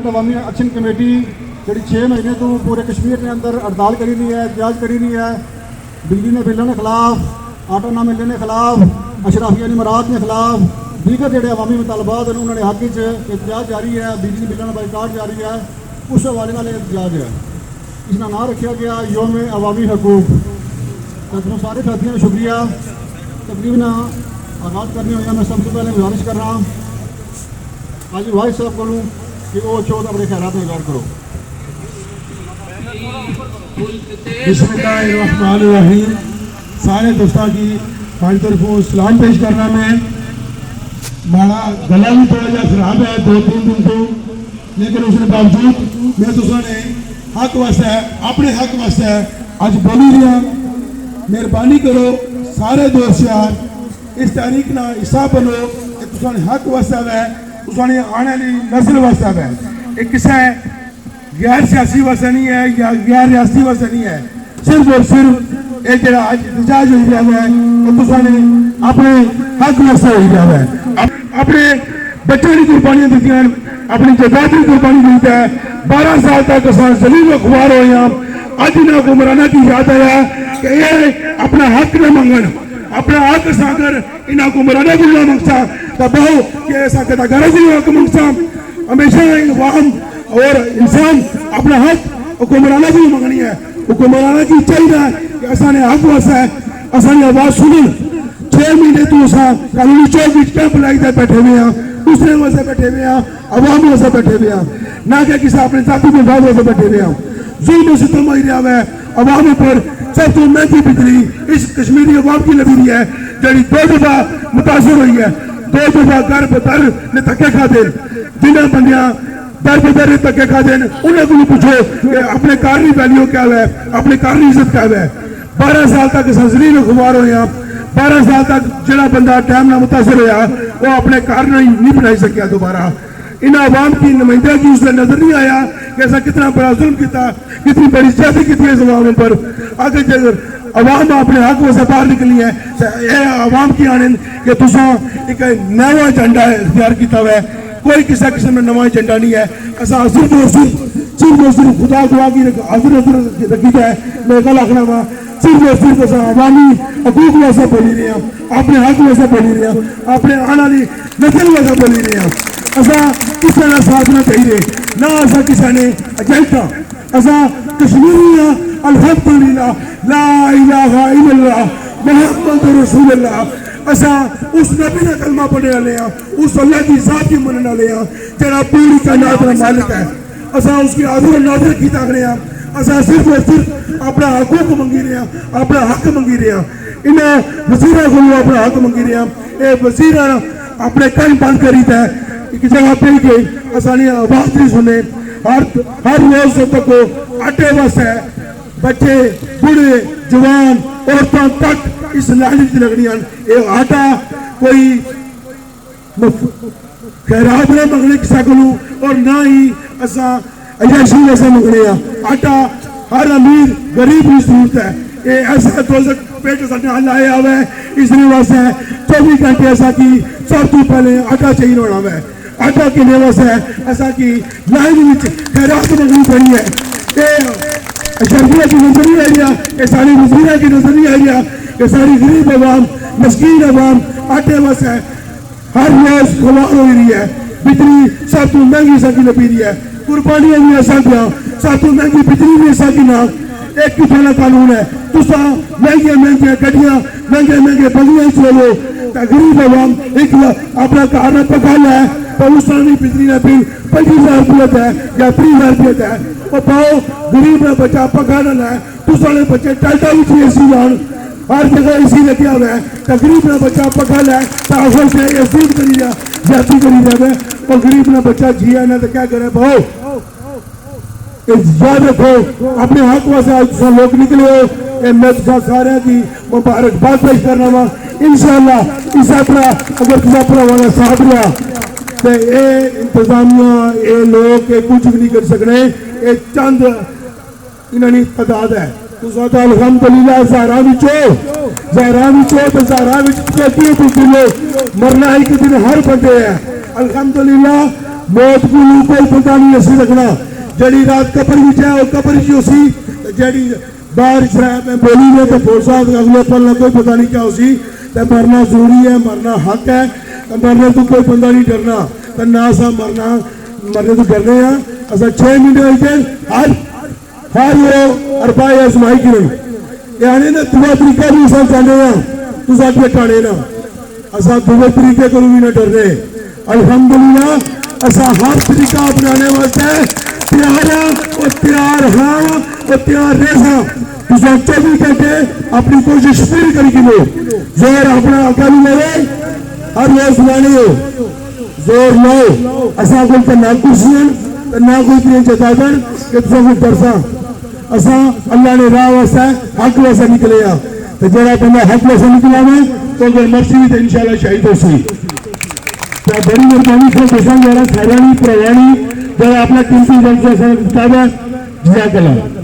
عوامی action committee جڑی 6 مہینے تو پورے کشمیر کے اندر ہڑتال کری نہیں ہے، احتجاج کری نہیں ہے، بجلی نہ ملنے کے خلاف، آٹا نہ ملنے کے خلاف، اشرافیہ امارات کے خلاف، دیگر جڑے عوامی مطالبات ہیں انہوں نے حق احتجاج جاری ہے، بجلی ملنے کا بائیکاٹ جاری ہے، اس حوالے والے احتجاج ہے۔ اس کا نام رکھا گیا یوم عوامی حقوق۔ تقریباً سارے ساتھیوں کا شکریہ۔ تقریباً آغاز کرنے ہوئے میں سب سے پہلے گزارش کر رہا ہوں آج واحد صاحب کو کہ وہ چوتھ اپنے خیرات میں اظہار کرو۔ بسم اللہ الرحمن الرحیم۔ سارے دوستوں کی ہماری طرف سلام پیش کرنا میں ماڑا گلا بھی تھوڑا جہا خراب ہے 2-3 دن تو، لیکن اس کے باوجود میں تو نے حق واسطے ہے، اپنے حق واسطے ہے اج بولی رہا۔ مہربانی کرو سارے دوست یار اس تحریک نہ حصہ بنو کہ تساں حق واسطے ہے، تساں آنے والی نسل واسطے ہے۔ یہ کسے غیر سیاسی واسطے نہیں ہے یا غیر ریاستی واسطے نہیں ہے، صرف اور صرف یہ جڑا اج احتجاج ہو رہا ہے وہ تساں نے اپنے حق واسطے ہو رہا ہے، اپنے بچوں کی قربانیاں دیتی ہیں، اپنی جائیداد کی قربانی دیتا ہے۔ 12 سال تک کسان ذلیل و خوار ہوئے ہیں، اج انہیں حکمرانوں کی یاد آیا کہ یہ اپنا حق نہ منگن، اپنا حق اگر انہیں حکمرانوں کو نہ منگسا تو بہو کہ ایسا کہتا گھر سے حق منگسا۔ ہمیشہ عوام اور انسان اپنا حق حکمرانوں کو منگنی ہے، حکمرانوں کی چاہیے کہ اصل نے حق واسطے ہے اصل آواز سنن۔ 6 مہینے تو قانونی چوک کیمپ لائی دے بیٹھے ہوئے ہیں، دوسرے واسطے بیٹھے ہوئے ہیں، عوام واسطے بیٹھے ہوئے ہیں، نہ کہ کسی اپنے ذاتی مفاد واسطے بیٹھے ہوئے ہیں۔ ظلم و ستم ہو رہا ہے عوام پر۔ سب تو مہنگی بجلی اس کشمیری عوام کی لگی ہے جڑی 2 دفعہ متاثر ہوئی ہے، 2 دفعہ در بدر نے دھکے کھا دے، جنہیں بندیاں در بدر نے دھکے کھا دے انہیں کو پوچھو کہ اپنے کارنی ویلیو کیا ہے، اپنے کارنی عزت کیا ہے۔ 12 سال تک ذلیل و خوار ہوئے ہیں، 12 سال تک جڑا بندہ ٹائم نہ متاثر ہوا وہ اپنے کار نہیں بنائی سکیا دوبارہ۔ ان عوام کی نمائندہ کی اس نے نظر نہیں آیا کہ ایسا کتنا بڑا ظلم کیتا، کتنی بڑی زیادتی کی اس عوام پر۔ اگر جب عوام اپنے حق سے باہر نکلی ہے یہ عوام کی آنے کہ تساں ایک نیا ایجنڈا اختیار کیتا ہوا ہے، کوئی کسی قسم میں نیا ایجنڈا نہیں ہے۔ ایسا صرف اور صرف خدا دعا کی حاضر رکھی ہے۔ میں کل آخنا وا صرف اور صرف عوامی حقوق ویسے بولی رہے ہیں، اپنے حق ویسے بولی رہے ہیں، اپنے آنے والی نسل ویسے بولی رہے ہیں۔ ایسا کسی نے ساتھ نہ چاہیے، نہ ایسا کسی نے ایجنڈا۔ ایسا کشمیری الحمدللہ لا الہ الا اللہ محمد رسول اللہ۔ ایسا اس نبی نے کلمہ پڑھنے والے ہیں، اس اللہ کی ذات کی مننے والے ہیں جڑا پوری کائنات کا مالک ہے۔ ایسا اس کی حاضر و ناظر کی تاک رہے ہیں، ایسا صرف اور صرف اپنا حقوق منگی رہے ہیں، اپنا حق منگی رہے ہیں۔ انہیں وزیرہ کو اپنا حق منگی رہے ہیں۔ اے وزیرہ اپنے کن بند کری تھے ایک جگہ پہ گئے آسانی آواز نہیں سنے۔ ہر روز تک کو آٹے واسطے بچے بوڑھے جوان عورتوں تک اس لالچ لگنی ہیں۔ یہ آٹا کوئی خیرات نہ منگنے کسا کو اور نہ ہی ایسا عیاشی ویسا منگنے ہیں۔ آٹا ہر امیر غریب کی ضرورت ہے۔ یہ ایسا دوزک پیٹ ساتھ حل آیا ہوا ہے، اس لیے واسطے 24 گھنٹے ایسا کی سب تو پہلے آٹا چاہیے ہونا ہوا ہے۔ آٹا کی واسطے ایسا کی لائن خیرات منگنی پڑی ہے۔ یہ اشرفیہ کی نظر نہیں آئی ہے، یہ ساری وزیرہ کی نظر نہیں آئی ہے، یہ ساری غریب عوام مسکین عوام آٹے واسطے ہر روز خوار ہو رہی ہے۔ بجلی سب تو مہنگی سا کی لپی رہی ہے، قربانیاں بھی ایسا کیا، سب تو مہنگی بجلی بھی ایسا کی نہ ایک ہی پہلا قانون ہے۔ تسا مہنگے گڈیاں مہنگے بنگلے چلو غریب عوام ایک اپنا کار نہ پکا لے تو اس طرح بجلی کا بل 25,000 روپیہ ہے یا 30,000 روپیہ ہے۔ وہ پاؤ غریب نے بچہ پکا نہ لائے تو سارے بچے ٹائٹا بھی اے سی لان، ہر جگہ اے سی لگیا ہوا ہے تو غریب نے بچہ پکا لائے تو آخر سے اے سی کری جا جاتی کری جائے اور غریب نے بچہ جیا نہ تو کیا کرے بھاؤ یاد رکھو اپنے حق واسطے لوگ نکلے ہو۔ میں سارے کی مبارکباد پیش کرنا وا انشاءاللہ اس اپنا اگر کسی اپنا والا ساتھ لیا تو یہ انتظامیہ یہ لوگ کچھ بھی نہیں کر سکنے۔ یہ چند انہوں تعداد ہے تو الحمدللہ زہرا تو زہرا مرنا ہی کے دن ہر بندے ہے۔ الحمدللہ موت کو کوئی پتہ نہیں اسی رکھنا جڑی رات قبر بھی ہے وہ قبر ہی اسی جڑی باہر شراب میں بولی ہے تو فوج صاحب اگلے پل نہ کوئی پتہ نہیں کیا اسی تو مرنا ضروری ہے مرنا حق ہے مرنے تو کوئی بندہ نہیں ڈرنا تو نہ سا مرنے تو ڈرنے ہیں اصا 6 مہینے ہوئے ہر وہ اربائی ازمائی کرن یعنی نا دعا طریقہ بھی اصل چاہنے ہیں تو ساتھ میں ٹانے نا اصا دعا طریقے کو بھی نہ ڈرنے الحمدللہ اصا ہر طریقہ اپنانے واسطے تیار اور تیار ہاں اور تیار رہا تو ساتھ 24 گھنٹے اپنی کوشش پوری کر کے لو زور اپنا آقا بھی لے ہر روز لانے ہو زور لو اصا کوئی تو نہ کرسیاں نہ کوئی تین جتادن کہ تو کوئی درسا اصا اللہ نے راہ واسطہ حق واسطہ نکلے ہیں تو جڑا بندہ حق واسطہ نکلا میں تو اگر مرسی بھی تو انشاءاللہ شہید ہو سی تو بڑی مہربانی سے دسان جڑا خیرانی پروانی جڑا اپنا قیمتی وقت سے کتاب ہے جزاک اللہ